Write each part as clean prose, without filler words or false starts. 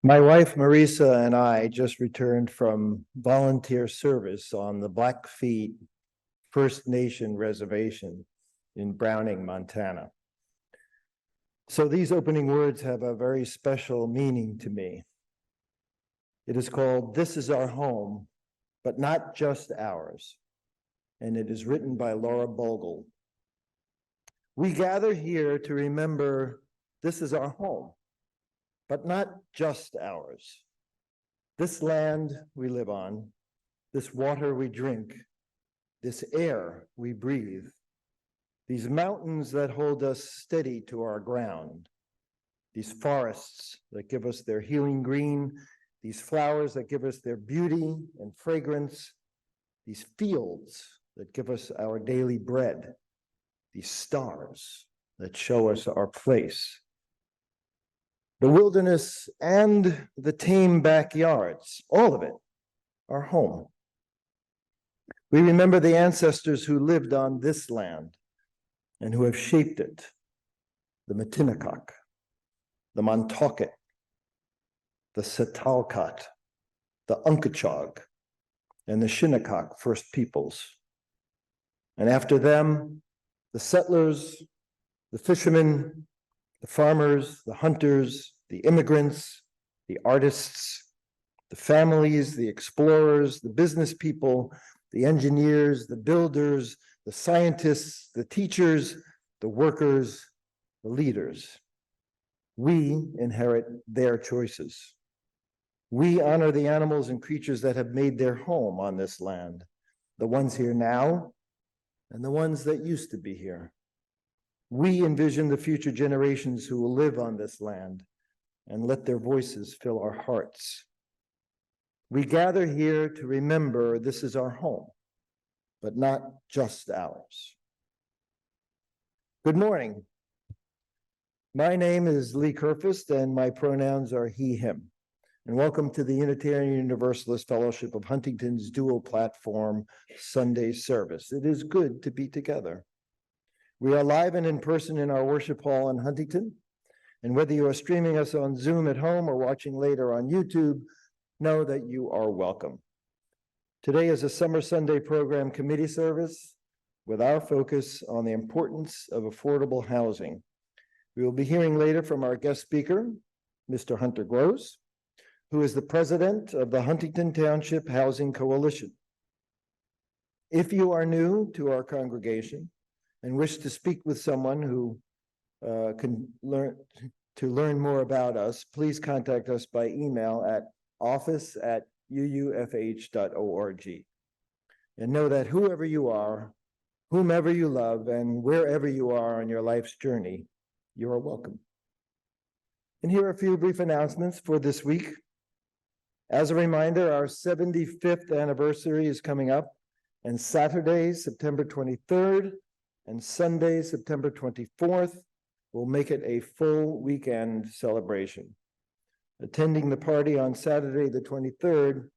My wife, Marisa, and I just returned from volunteer service on the Blackfeet First Nation Reservation in Browning, Montana. So these opening words have a very special meaning to me. It is called "This is Our Home, but Not Just Ours," and it is written by Laura Bogle. We gather here to remember this is our home, but not just ours. This land we live on, this water we drink, this air we breathe, these mountains that hold us steady to our ground, these forests that give us their healing green, these flowers that give us their beauty and fragrance, these fields that give us our daily bread, these stars that show us our place. The wilderness and the tame backyards, all of it, are home. We remember the ancestors who lived on this land and who have shaped it: the Matinicok, the Montaukett, the Setalcott, the Unkachog, and the Shinnecock First Peoples. And after them, the settlers, the fishermen, the farmers, the hunters, the immigrants, the artists, the families, the explorers, the business people, the engineers, the builders, the scientists, the teachers, the workers, the leaders. We inherit their choices. We honor the animals and creatures that have made their home on this land, the ones here now and the ones that used to be here. We envision the future generations who will live on this land and let their voices fill our hearts. We gather here to remember this is our home, but not just ours. Good morning. My name is Lee Kerfist, and my pronouns are he, him. And welcome to the Unitarian Universalist Fellowship of Huntington's dual platform Sunday service. It is good to be together. We are live and in person in our worship hall in Huntington. And whether you are streaming us on Zoom at home or watching later on YouTube, know that you are welcome. Today is a Summer Sunday Program Committee service with our focus on the importance of affordable housing. We will be hearing later from our guest speaker, Mr. Hunter Gross, who is the president of the Huntington Township Housing Coalition. If you are new to our congregation and wish to speak with someone who can learn more about us, please contact us by email at office@uufh.org. And know that whoever you are, whomever you love, and wherever you are on your life's journey, you are welcome. And here are a few brief announcements for this week. As a reminder, our 75th anniversary is coming up, and Saturday, September 23rd, and Sunday, September 24th, will make it a full weekend celebration. Attending the party on Saturday, the 23rd,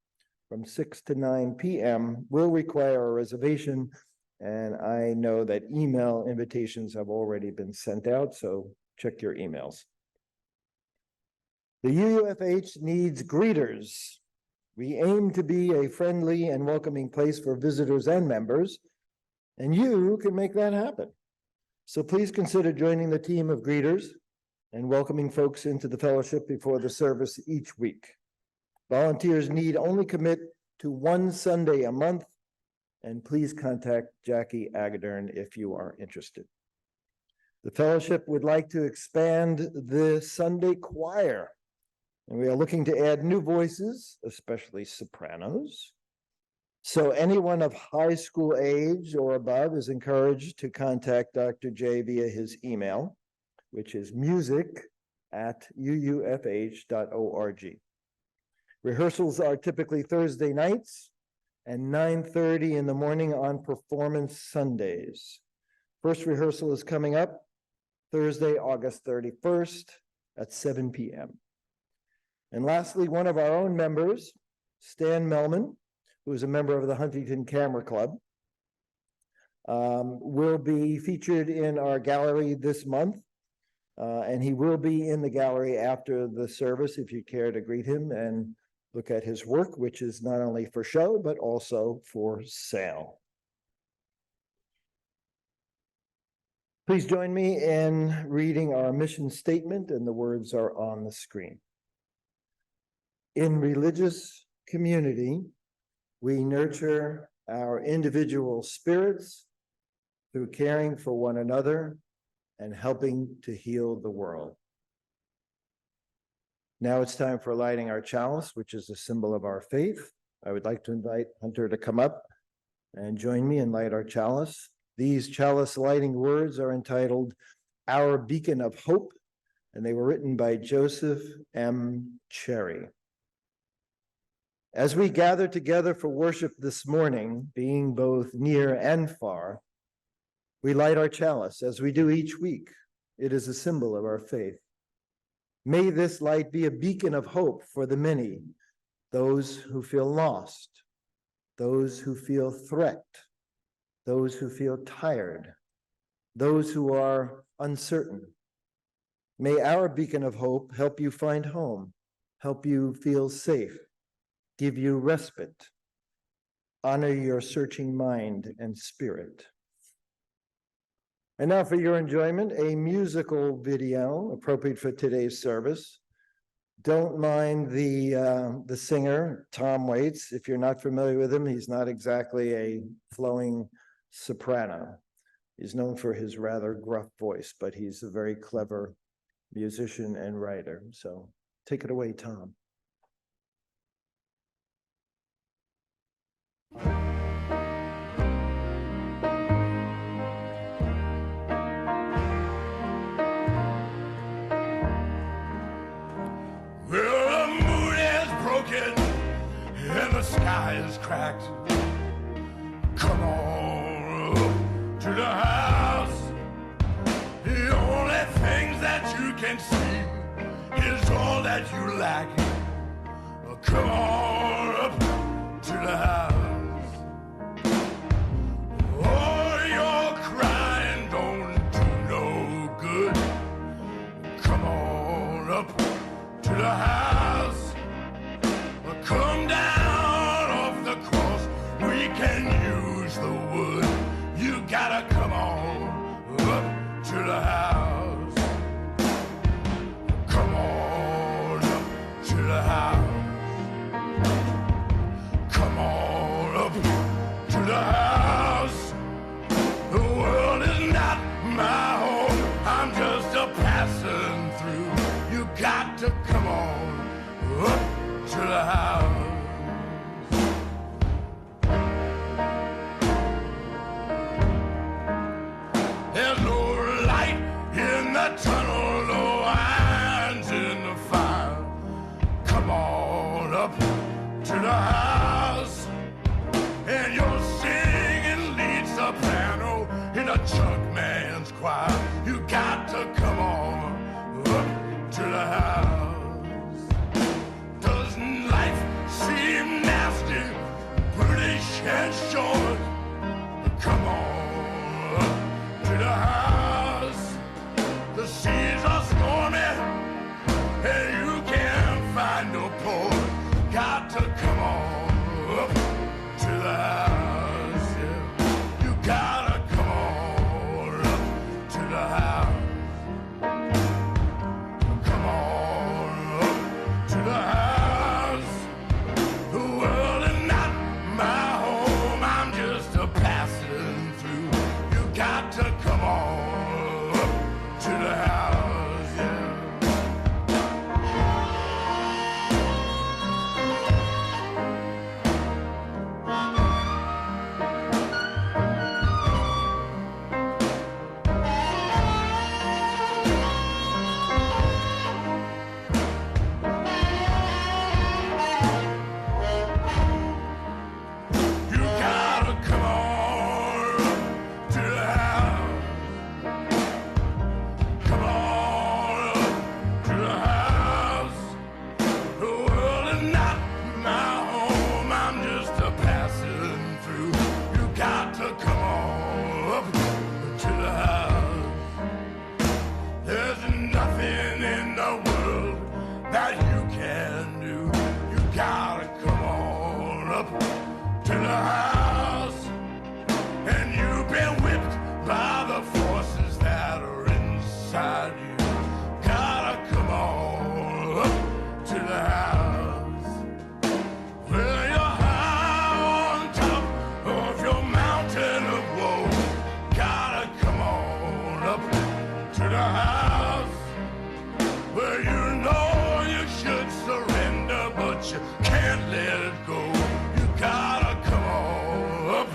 from 6 to 9 p.m. will require a reservation, and I know that email invitations have already been sent out, so check your emails. The UUFH needs greeters. We aim to be a friendly and welcoming place for visitors and members, and you can make that happen. So please consider joining the team of greeters and welcoming folks into the fellowship before the service each week. Volunteers need only commit to one Sunday a month, and please contact Jackie Agadern if you are interested. The fellowship would like to expand the Sunday choir, and we are looking to add new voices, especially sopranos. So anyone of high school age or above is encouraged to contact Dr. J via his email, which is music@uufh.org. Rehearsals are typically Thursday nights and 9:30 in the morning on performance Sundays. First rehearsal is coming up Thursday, August 31st at 7 p.m. And lastly, one of our own members, Stan Melman, who is a member of the Huntington Camera Club, will be featured in our gallery this month. And he will be in the gallery after the service if you care to greet him and look at his work, which is not only for show, but also for sale. Please join me in reading our mission statement, and the words are on the screen. In religious community, we nurture our individual spirits through caring for one another and helping to heal the world. Now it's time for lighting our chalice, which is a symbol of our faith. I would like to invite Hunter to come up and join me and light our chalice. These chalice lighting words are entitled Our Beacon of Hope, and they were written by Joseph M. Cherry. As we gather together for worship this morning, being both near and far, we light our chalice as we do each week. It is a symbol of our faith. May this light be a beacon of hope for the many, those who feel lost, those who feel threatened, those who feel tired, those who are uncertain. May our beacon of hope help you find home, help you feel safe, give you respite, honor your searching mind and spirit. And now for your enjoyment, a musical video appropriate for today's service. Don't mind the singer, Tom Waits. If you're not familiar with him, he's not exactly a flowing soprano. He's known for his rather gruff voice, but he's a very clever musician and writer. So take it away, Tom. Well, the moon is broken and the sky is cracked. Come on up to the house. The only things that you can see is all that you lack. Come on up to the house. Oh, your crying don't do no good. Come on up to the house. Come down off the cross. We can use the wood. You gotta come on up to the house. Come on up to the house. Come on up to the house. The world is not my home. I'm just a passing through. You got to come on up to the house. There's no light in the tunnel, no irons in the fire. Come on up to the house. And you're singing lead soprano in a junk man's choir. You got to come on up to the house. Doesn't life seem nasty, British and short? Come on up to the house. The seas are stormy and you can't find no port. Got to come on up to the house. Yeah. You gotta come on up to the house. to the house where you know you should surrender, but you can't let it go. You gotta come on up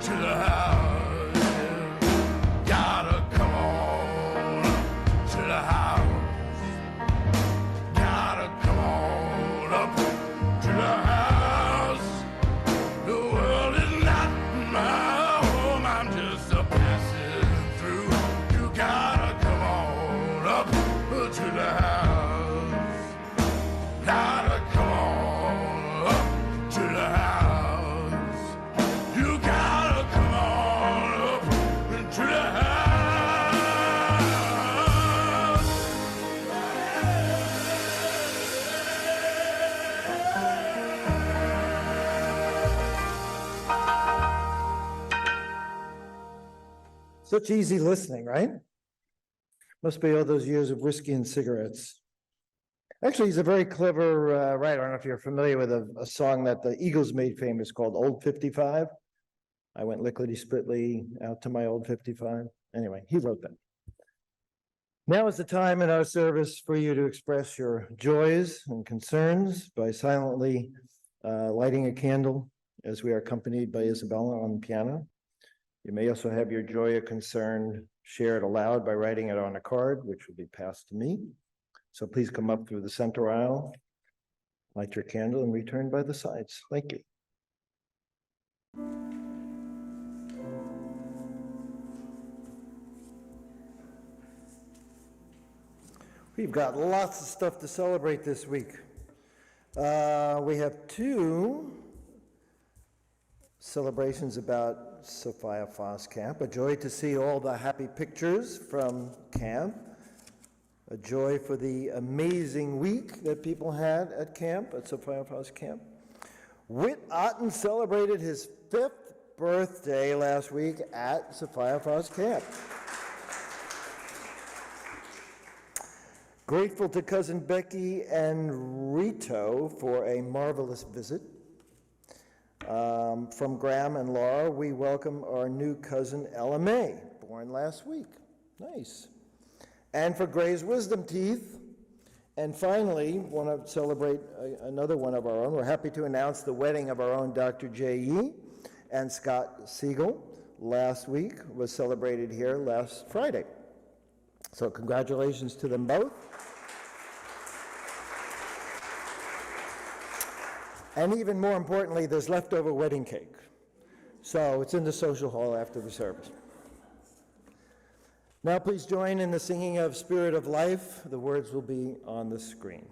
to the house. Yeah. Gotta come on up to the house. Gotta come on up to the house. The world is not my home, I'm just a passing through. You gotta come on up to the house. Gotta come on up to the house. You gotta come on up to the house. Such easy listening, right? Must be all those years of whiskey and cigarettes. Actually, he's a very clever writer. I don't know if you're familiar with a song that the Eagles made famous called Old 55. I went lickety-splitly out to my old 55. Anyway, he wrote that. Now is the time in our service for you to express your joys and concerns by silently lighting a candle as we are accompanied by Isabella on the piano. You may also have your joy or concern shared aloud by writing it on a card, which will be passed to me. So please come up through the center aisle, light your candle, and return by the sides. Thank you. We've got lots of stuff to celebrate this week. We have two celebrations about Sophia Foss Camp. A joy to see all the happy pictures from camp. A joy for the amazing week that people had at camp, at Sophia Foss Camp. Whit Otten celebrated his 5th birthday last week at Sophia Foss Camp. Grateful to Cousin Becky and Rito for a marvelous visit. From Graham and Laura, we welcome our new cousin Ella May, born last week. Nice. And for Gray's wisdom teeth. And finally, want to celebrate another one of our own. We're happy to announce the wedding of our own Dr. J.E. and Scott Siegel last week, was celebrated here last Friday. So congratulations to them both. And even more importantly, there's leftover wedding cake. So it's in the social hall after the service. Now please join in the singing of Spirit of Life. The words will be on the screen.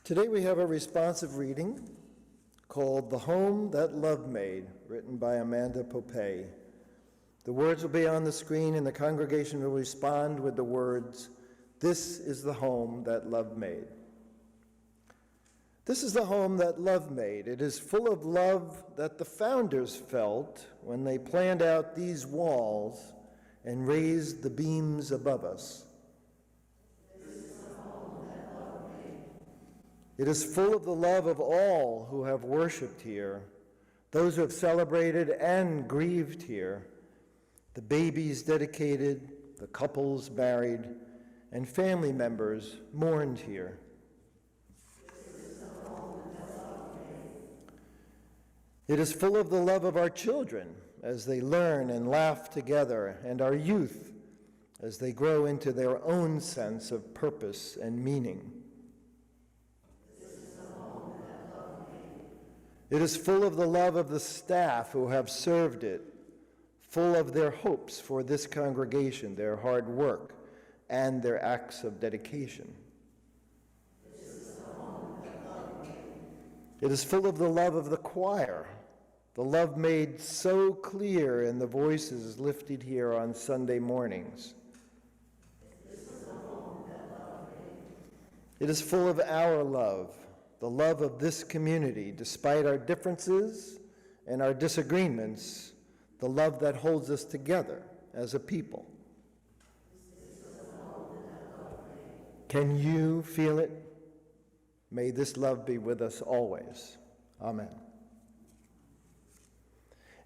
Today we have a responsive reading called The Home That Love Made, written by Amanda Popey. The words will be on the screen and the congregation will respond with the words, "This is the home that love made." This is the home that love made. It is full of love that the founders felt when they planned out these walls and raised the beams above us. It is full of the love of all who have worshiped here, those who have celebrated and grieved here, the babies dedicated, the couples married, and family members mourned here. It is full of the love of our children as they learn and laugh together, and our youth as they grow into their own sense of purpose and meaning. It is full of the love of the staff who have served it, full of their hopes for this congregation, their hard work, and their acts of dedication. It is full of the love of the choir, the love made so clear in the voices lifted here on Sunday mornings. It is full of our love, the love of this community, despite our differences and our disagreements, the love that holds us together as a people. Can you feel it? May this love be with us always. Amen.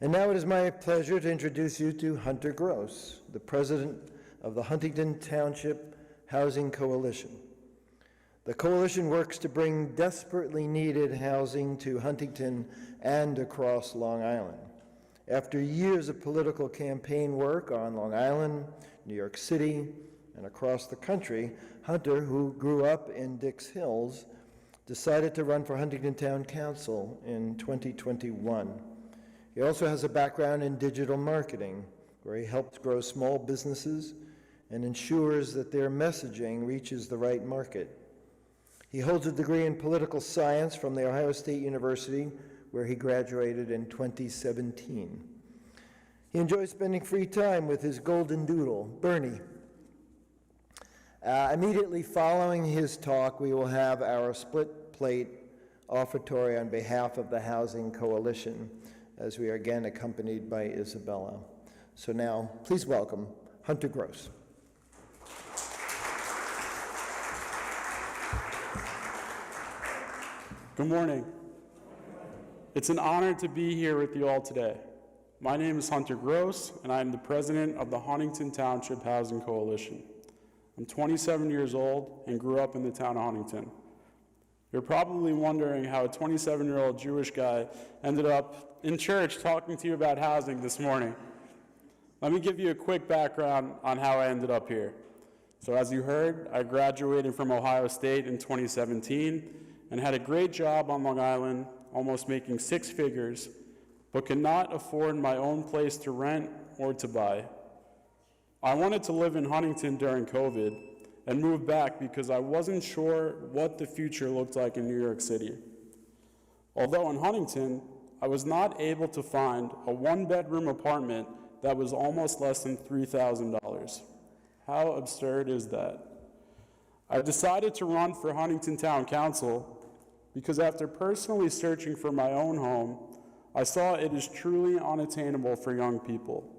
And now it is my pleasure to introduce you to Hunter Gross, the president of the Huntington Township Housing Coalition. The coalition works to bring desperately needed housing to Huntington and across Long Island. After years of political campaign work on Long Island, New York City, and across the country, Hunter, who grew up in Dix Hills, decided to run for Huntington Town Council in 2021. He also has a background in digital marketing, where he helps grow small businesses and ensures that their messaging reaches the right market. He holds a degree in political science from the Ohio State University, where he graduated in 2017. He enjoys spending free time with his golden doodle, Bernie. Immediately following his talk, we will have our split plate offertory on behalf of the Housing Coalition, as we are again accompanied by Isabella. So now, please welcome Hunter Gross. Good morning. It's an honor to be here with you all today. My name is Hunter Gross, and I am the president of the Huntington Township Housing Coalition. I'm 27 years old and grew up in the town of Huntington. You're probably wondering how a 27-year-old Jewish guy ended up in church talking to you about housing this morning. Let me give you a quick background on how I ended up here. So as you heard, I graduated from Ohio State in 2017 and had a great job on Long Island, almost making six figures, but could not afford my own place to rent or to buy. I wanted to live in Huntington during COVID and moved back because I wasn't sure what the future looked like in New York City. Although in Huntington, I was not able to find a one-bedroom apartment that was almost less than $3,000. How absurd is that? I decided to run for Huntington Town Council because after personally searching for my own home, I saw it is truly unattainable for young people.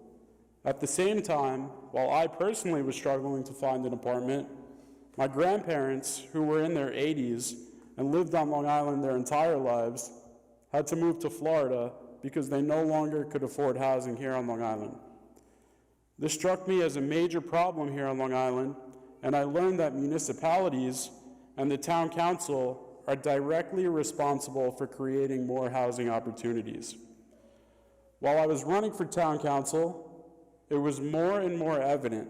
At the same time, while I personally was struggling to find an apartment, my grandparents, who were in their 80s and lived on Long Island their entire lives, had to move to Florida because they no longer could afford housing here on Long Island. This struck me as a major problem here on Long Island, and I learned that municipalities and the town council are directly responsible for creating more housing opportunities. While I was running for town council, it was more and more evident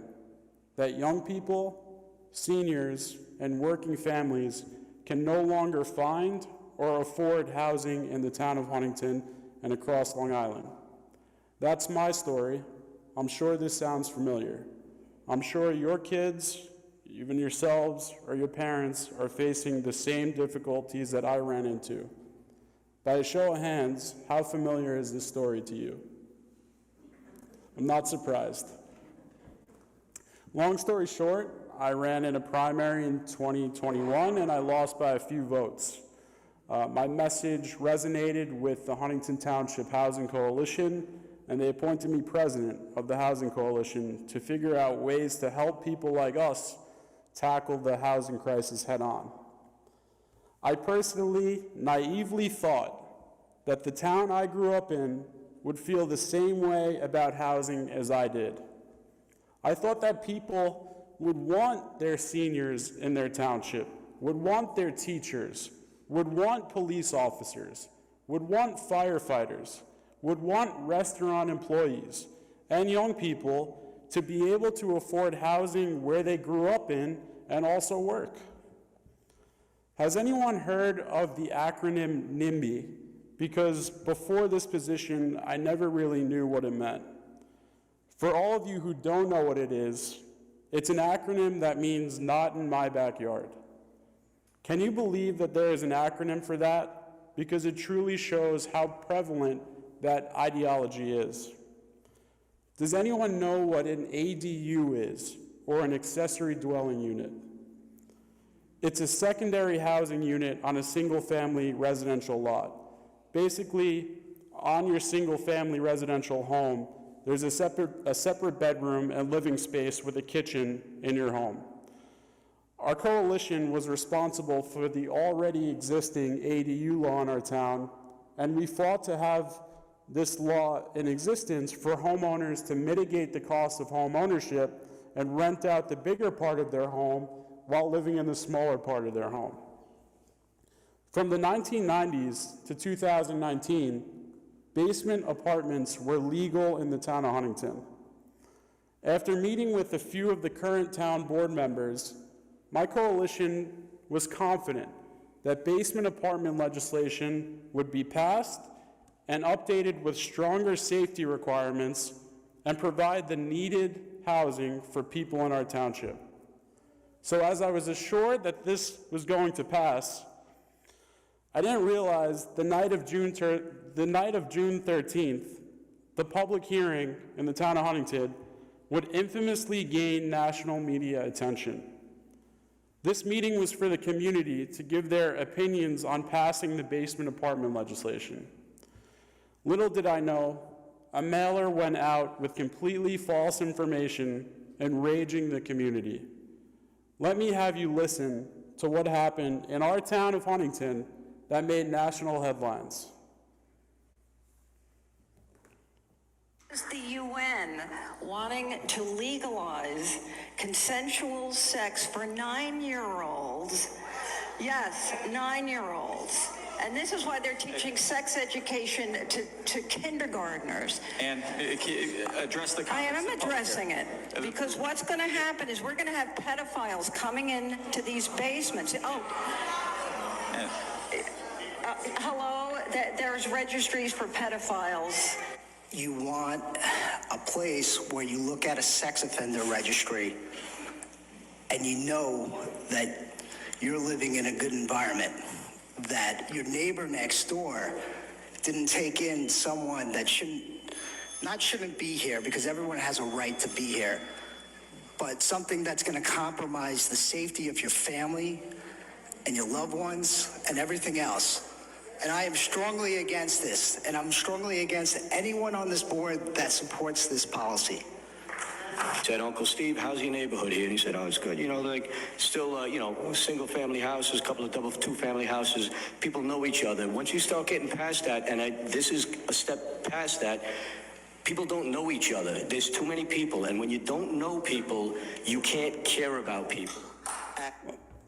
that young people, seniors, and working families can no longer find or afford housing in the town of Huntington and across Long Island. That's my story. I'm sure this sounds familiar. I'm sure your kids, even yourselves or your parents, are facing the same difficulties that I ran into. By a show of hands, how familiar is this story to you? I'm not surprised. Long story short, I ran in a primary in 2021 and I lost by a few votes. My message resonated with the Huntington Township Housing Coalition, and they appointed me president of the Housing Coalition to figure out ways to help people like us tackle the housing crisis head on. I personally naively thought that the town I grew up in would feel the same way about housing as I did. I thought that people would want their seniors in their township, would want their teachers, would want police officers, would want firefighters, would want restaurant employees, and young people to be able to afford housing where they grew up in and also work. Has anyone heard of the acronym NIMBY? Because before this position, I never really knew what it meant. For all of you who don't know what it is, it's an acronym that means not in my backyard. Can you believe that there is an acronym for that? Because it truly shows how prevalent that ideology is. Does anyone know what an ADU is, or an accessory dwelling unit? It's a secondary housing unit on a single-family residential lot. Basically, on your single-family residential home, there's a separate bedroom and living space with a kitchen in your home. Our coalition was responsible for the already existing ADU law in our town, and we fought to have this law in existence for homeowners to mitigate the cost of home ownership and rent out the bigger part of their home while living in the smaller part of their home. From the 1990s to 2019, basement apartments were legal in the town of Huntington. After meeting with a few of the current town board members, my coalition was confident that basement apartment legislation would be passed and updated with stronger safety requirements and provide the needed housing for people in our township. So as I was assured that this was going to pass, I didn't realize the night of June 13th, the public hearing in the town of Huntington would infamously gain national media attention. This meeting was for the community to give their opinions on passing the basement apartment legislation. Little did I know, a mailer went out with completely false information enraging the community. Let me have you listen to what happened in our town of Huntington that made national headlines. Is the UN wanting to legalize consensual sex for 9-year-olds? Yes, 9-year-olds. And this is why they're teaching sex education to kindergartners. And address the I comments. am addressing it, because what's going to happen is we're going to have pedophiles coming into these basements. Hello, there's registries for pedophiles. You want a place where you look at a sex offender registry and you know that you're living in a good environment, that your neighbor next door didn't take in someone that shouldn't be here, because everyone has a right to be here, but something that's going to compromise the safety of your family and your loved ones and everything else. And I am strongly against this, and I'm strongly against anyone on this board that supports this policy. I said, Uncle Steve, how's your neighborhood here? And he said, oh, it's good. You know, like, still, single family houses, a couple of two family houses, people know each other. Once you start getting past that, and this is a step past that, people don't know each other. There's too many people, and when you don't know people, you can't care about people.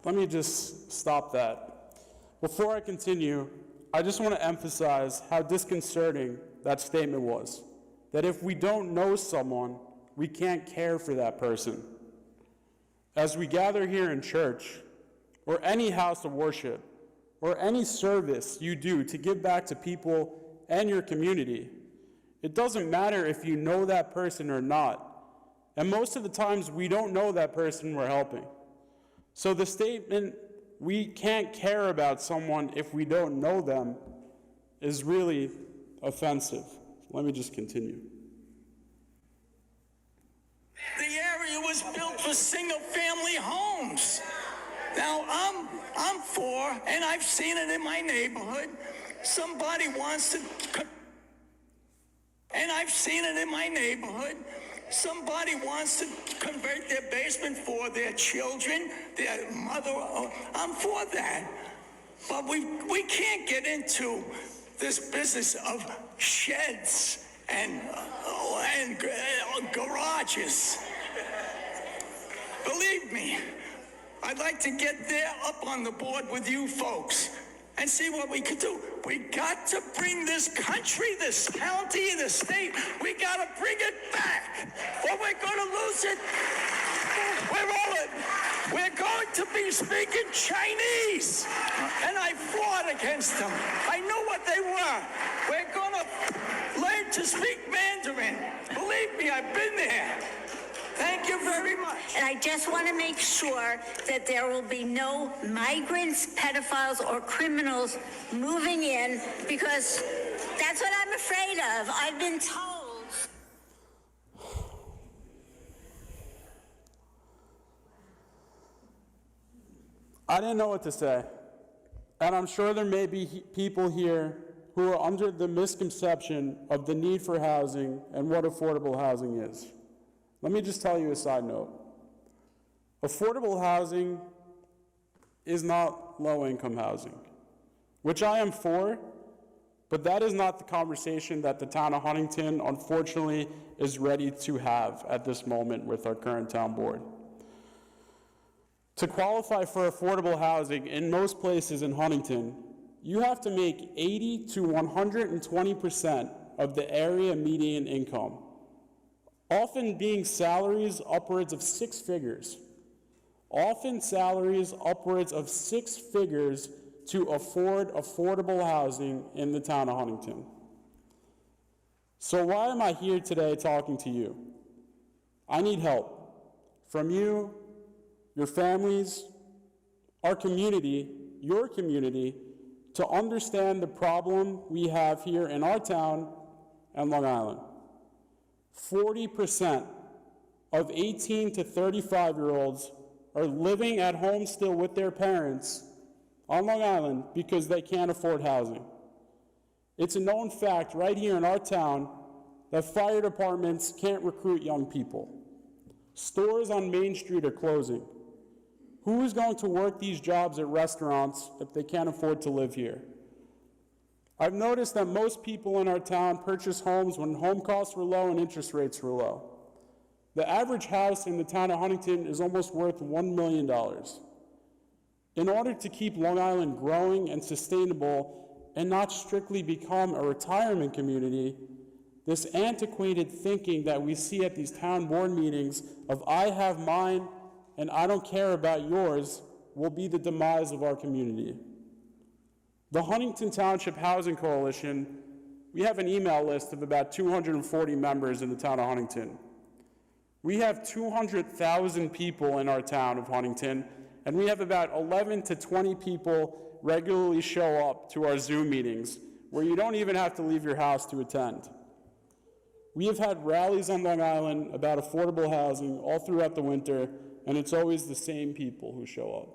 Let me just stop that. Before I continue, I just want to emphasize how disconcerting that statement was. That if we don't know someone, we can't care for that person. As we gather here in church, or any house of worship, or any service you do to give back to people and your community, it doesn't matter if you know that person or not. And most of the times, we don't know that person we're helping. So the statement, we can't care about someone if we don't know them, is really offensive. Let me just continue. The area was built for single-family homes. Now, I'm for, and I've seen it in my neighborhood, somebody wants to convert their basement for their children, their mother. I'm for that. But we can't get into this business of sheds and garages. Believe me, I'd like to get there up on the board with you folks and see what we could do. We got to bring this country, this county, this state, we got to bring it back, or we're going to lose it. We're going to be speaking Chinese, and I fought against them. I knew what they were. We're going to learn to speak Mandarin. Believe me, I've been there. Thank you very much. And I just want to make sure that there will be no migrants, pedophiles, or criminals moving in, because that's what I'm afraid of. I've been told. I didn't know what to say. And I'm sure there may be people here who are under the misconception of the need for housing and what affordable housing is. Let me just tell you a side note. Affordable housing is not low-income housing, which I am for, but that is not the conversation that the town of Huntington, unfortunately, is ready to have at this moment with our current town board. To qualify for affordable housing in most places in Huntington, you have to make 80 to 120% of the area median income, often being salaries upwards of 6 figures. Often salaries upwards of 6 figures to afford affordable housing in the town of Huntington. So why am I here today talking to you? I need help from you, your families, our community, your community, to understand the problem we have here in our town and Long Island. 40% of 18 to 35-year-olds are living at home still with their parents on Long Island because they can't afford housing. It's a known fact right here in our town that fire departments can't recruit young people. Stores on Main Street are closing. Who is going to work these jobs at restaurants if they can't afford to live here? I've noticed that most people in our town purchased homes when home costs were low and interest rates were low. The average house in the town of Huntington is almost worth $1 million. In order to keep Long Island growing and sustainable and not strictly become a retirement community, this antiquated thinking that we see at these town board meetings of I have mine and I don't care about yours will be the demise of our community. The Huntington Township Housing Coalition, we have an email list of about 240 members in the town of Huntington. We have 200,000 people in our town of Huntington, and we have about 11 to 20 people regularly show up to our Zoom meetings, where you don't even have to leave your house to attend. We have had rallies on Long Island about affordable housing all throughout the winter, and it's always the same people who show up.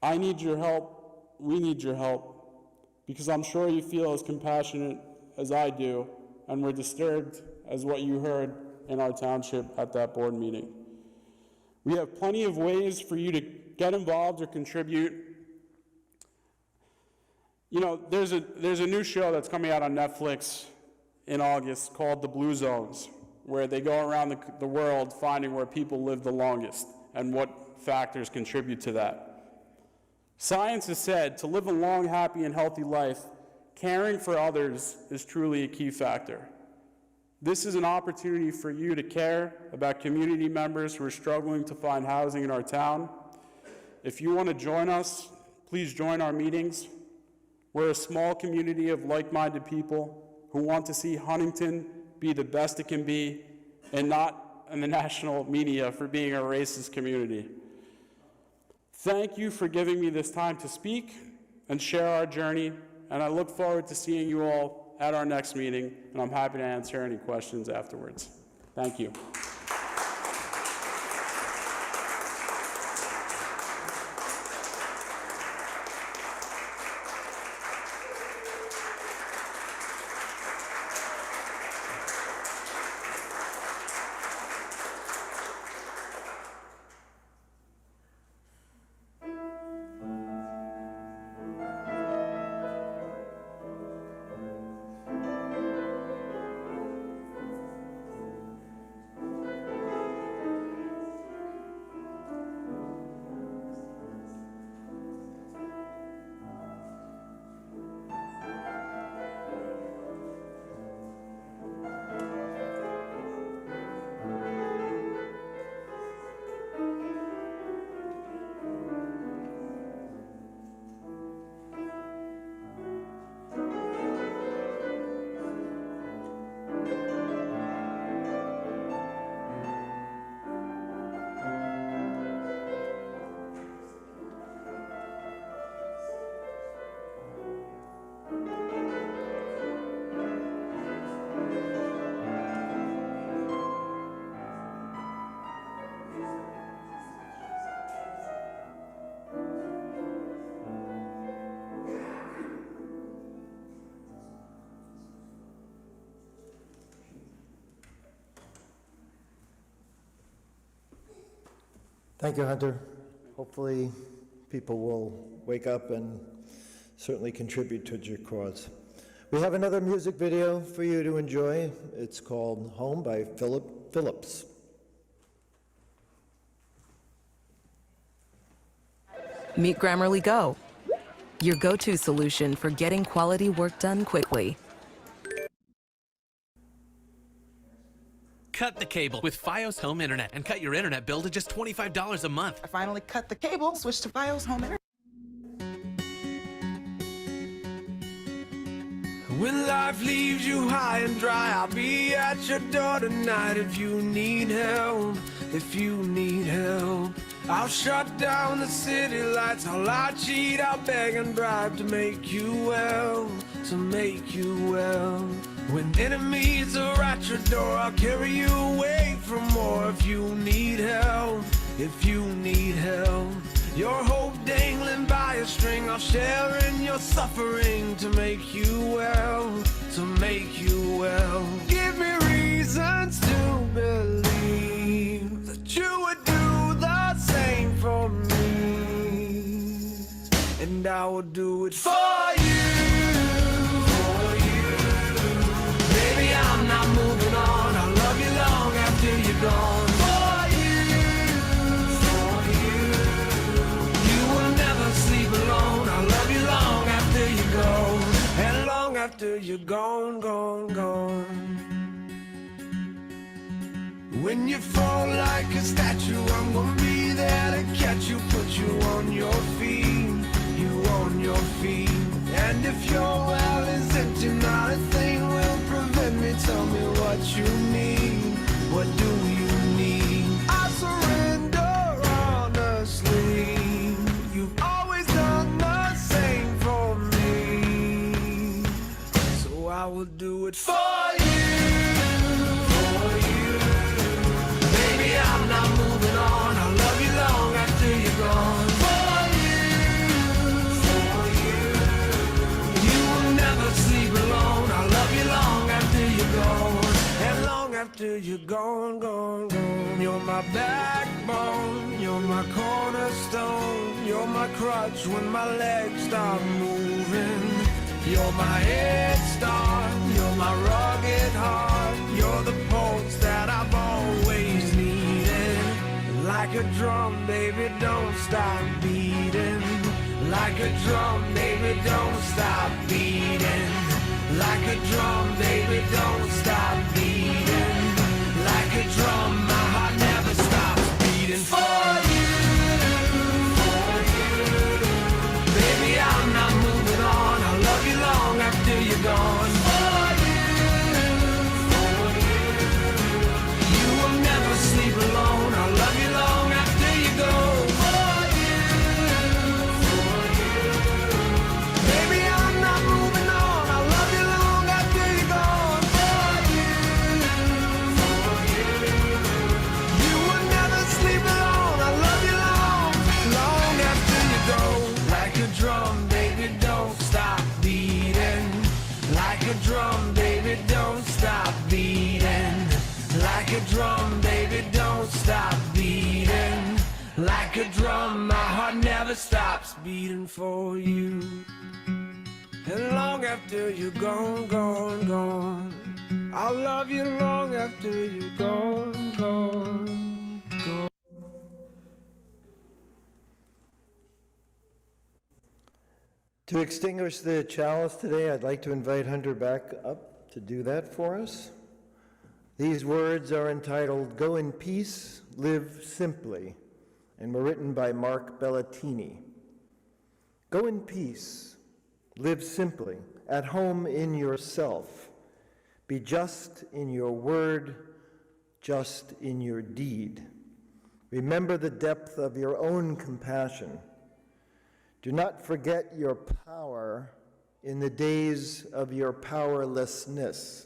I need your help, we need your help, because I'm sure you feel as compassionate as I do, and we're disturbed as what you heard in our township at that board meeting. We have plenty of ways for you to get involved or contribute. You know, there's a new show that's coming out on Netflix in August called The Blue Zones, where they go around the world finding where people live the longest and what factors contribute to that. Science has said to live a long, happy, and healthy life, caring for others is truly a key factor. This is an opportunity for you to care about community members who are struggling to find housing in our town. If you want to join us, please join our meetings. We're a small community of like-minded people who want to see Huntington be the best it can be, and not in the national media for being a racist community. Thank you for giving me this time to speak and share our journey, and I look forward to seeing you all at our next meeting, and I'm happy to answer any questions afterwards. Thank you. Thank you, Hunter. Hopefully, people will wake up and certainly contribute to your cause. We have another music video for you to enjoy. It's called Home by Philip Phillips. Meet Grammarly Go, your go-to solution for getting quality work done quickly. Cut the cable with Fios Home Internet and cut your internet bill to just $25 a month. I finally cut the cable, switched to Fios Home Internet. When life leaves you high and dry, I'll be at your door tonight if you need help, if you need help. I'll shut down the city lights, I'll lie, cheat, I'll beg and bribe to make you well, to make you well. When enemies are at your door, I'll carry you away from more if you need help, if you need help. Your hope dangling by a string, I'll share in your suffering to make you well, to make you well. Give me reasons to believe that you would do the same for me, and I will do it for you, for you. Baby, I'm not moving on, I'll love you long after you're gone. Alone, I'll love you long after you go, and long after you're gone, gone, gone. When you fall like a statue, I'm gonna be there to catch you, put you on your feet, you on your feet. And if your well is empty, not a thing will prevent me. Tell me what you need, what do you need? I surrender honestly. You've always done the same for me, so I will do it for you, for you. Baby, I'm not moving on, I'll love you long after you're gone. For you, you will never sleep alone, I'll love you long after you're gone, and long after you're gone, gone, gone. You're my backbone, you're my cornerstone, you're my crutch when my legs stop moving. You're my head start, you're my rugged heart, you're the pulse that I've always needed. Like a drum, baby, don't stop beating. Like a drum, baby, don't stop beating. Like a drum, baby, don't stop beating. Like a drum, my heart never stops beating for you, for you. Baby, I'm not moving on, I'll love you long after you're gone. For you, you will never sleep alone, I'll love you long after you go. For you, baby, I'm not moving on, I'll love you long after you're gone. For you, you will never sleep alone, I'll love you long, long after you go. Like a drum, baby, don't stop beating. Like a drum, baby, don't stop beating. Like a drum, baby, don't stop beating. Like a drum, my heart never stops beating for you. And long after you're gone, gone, gone, I'll love you long after you're gone, gone, gone. To extinguish the chalice today, I'd like to invite Hunter back up to do that for us. These words are entitled, Go in Peace, Live Simply, and were written by Mark Bellatini. Go in peace, live simply, at home in yourself. Be just in your word, just in your deed. Remember the depth of your own compassion. Do not forget your power in the days of your powerlessness.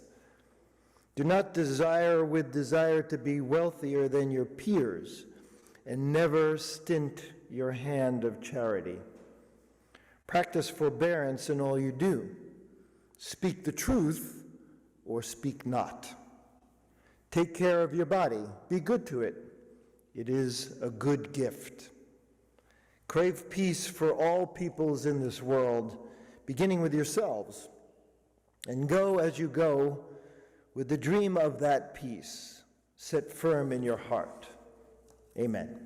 Do not desire with desire to be wealthier than your peers, and never stint your hand of charity. Practice forbearance in all you do. Speak the truth or speak not. Take care of your body. Be good to it. It is a good gift. Crave peace for all peoples in this world, beginning with yourselves, and go as you go with the dream of that peace set firm in your heart. Amen.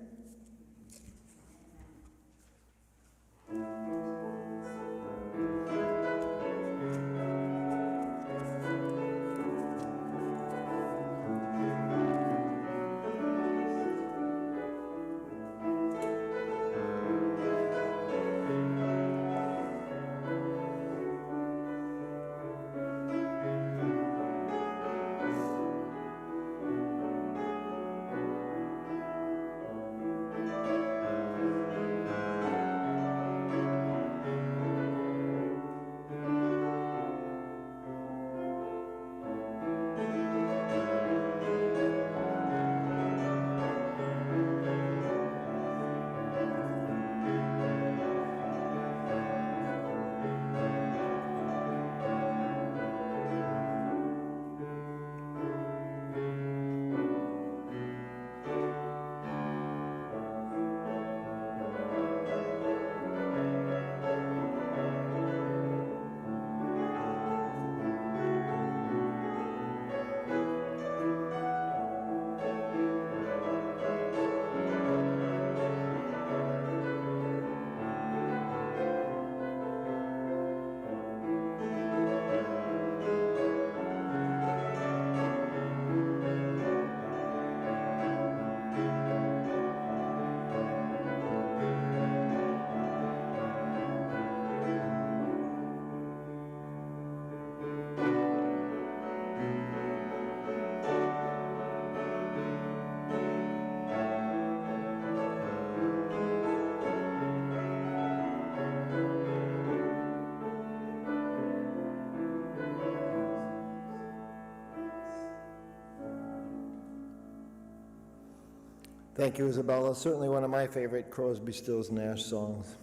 Thank you, Isabella. Certainly one of my favorite Crosby, Stills, Nash songs.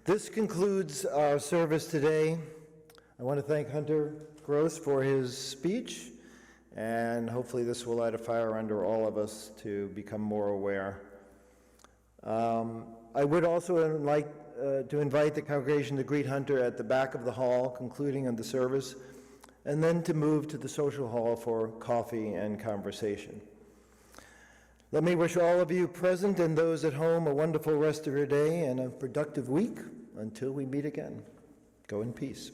This concludes our service today. I want to thank Hunter Gross for his speech, and hopefully this will light a fire under all of us to become more aware. I would also like to invite the congregation to greet Hunter at the back of the hall, concluding on the service, and then to move to the social hall for coffee and conversation. Let me wish all of you present and those at home a wonderful rest of your day and a productive week until we meet again. Go in peace.